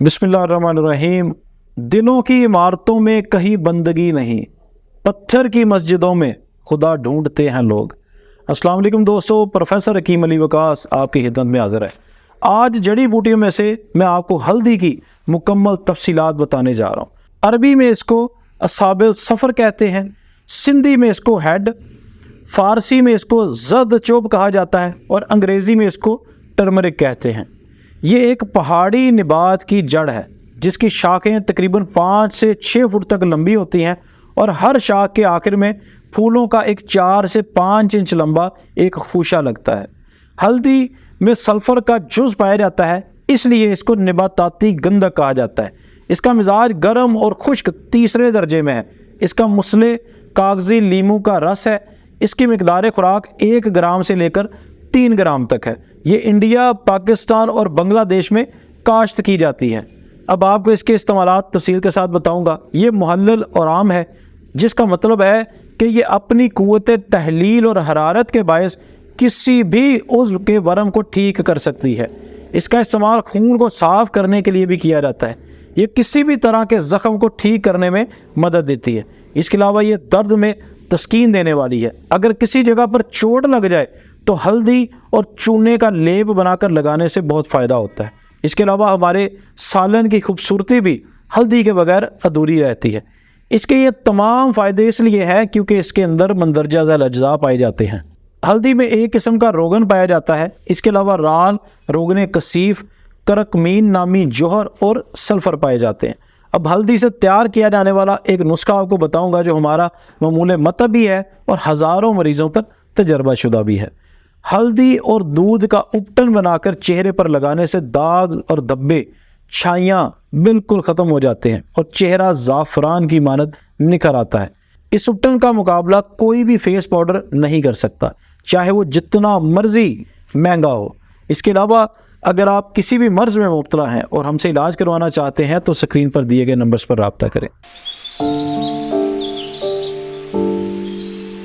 बिस्मिल्लाहिर्रहमानिर्रहीम। दिलों की इमारतों में कहीं बंदगी नहीं, पत्थर की मस्जिदों में खुदा ढूंढते हैं लोग। अस्सलाम वालेकुम दोस्तों, प्रोफेसर हकीम अली वकास आपकी खिदमत में हाजिर है। आज जड़ी बूटियों में से मैं आपको हल्दी की मुकम्मल तफसीलात बताने जा रहा हूँ। अरबी में इसको असाबिल सफ़र कहते हैं, सिंधी में इसको हेड, फ़ारसी में इसको जद चोब कहा जाता है और अंग्रेज़ी में इसको टर्मरिक कहते हैं। ये एक पहाड़ी निबात की जड़ है जिसकी शाखें तकरीबन 5 से 6 फुट तक लंबी होती हैं और हर शाख के आखिर में फूलों का एक 4 से 5 इंच लंबा एक खूशा लगता है। हल्दी में सल्फ़र का जुज़ पाया जाता है, इसलिए इसको नबाताती गंधक कहा जाता है। इसका मिजाज गर्म और खुश्क तीसरे दर्जे में है। इसका मुसले कागज़ी लीमू का रस है। इसकी मिकदार खुराक 1 ग्राम से लेकर 3 ग्राम तक है। ये इंडिया, पाकिस्तान और बांग्लादेश में काश्त की जाती है। अब आपको इसके इस्तेमालात तफसील के साथ बताऊंगा। ये मुहल्लल और आम है, जिसका मतलब है कि ये अपनी क़ुव्वत तहलील और हरारत के बायस किसी भी उज़्व के वरम को ठीक कर सकती है। इसका इस्तेमाल खून को साफ़ करने के लिए भी किया जाता है। ये किसी भी तरह के ज़ख़म को ठीक करने में मदद देती है। इसके अलावा ये दर्द में तस्कीन देने वाली है। अगर किसी जगह पर चोट लग जाए तो हल्दी और चूने का लेप बनाकर लगाने से बहुत फ़ायदा होता है। इसके अलावा हमारे सालन की खूबसूरती भी हल्दी के बगैर अधूरी रहती है। इसके ये तमाम फ़ायदे इसलिए हैं क्योंकि इसके अंदर मंदरजा झैल अज्जा पाए जाते हैं। हल्दी में एक किस्म का रोगन पाया जाता है। इसके अलावा राल, रोगन कसीफ, करकमीन नामी जौहर और सल्फ़र पाए जाते हैं। अब हल्दी से तैयार किया जाने वाला एक नुस्खा आपको बताऊंगा जो हमारा मामूल मतब भी है और हज़ारों मरीज़ों पर तजर्बा शुदा भी है। हल्दी और दूध का उपटन बनाकर चेहरे पर लगाने से दाग और धब्बे, छाइयाँ बिल्कुल ख़त्म हो जाते हैं और चेहरा ज़ाफ़रान की मानद निखर आता है। इस उपटन का मुकाबला कोई भी फेस पाउडर नहीं कर सकता, चाहे वो जितना मर्जी महंगा हो। इसके अलावा अगर आप किसी भी मर्ज़ में मुब्तला हैं और हमसे इलाज करवाना चाहते हैं तो स्क्रीन पर दिए गए नंबर्स पर रब्ता करें।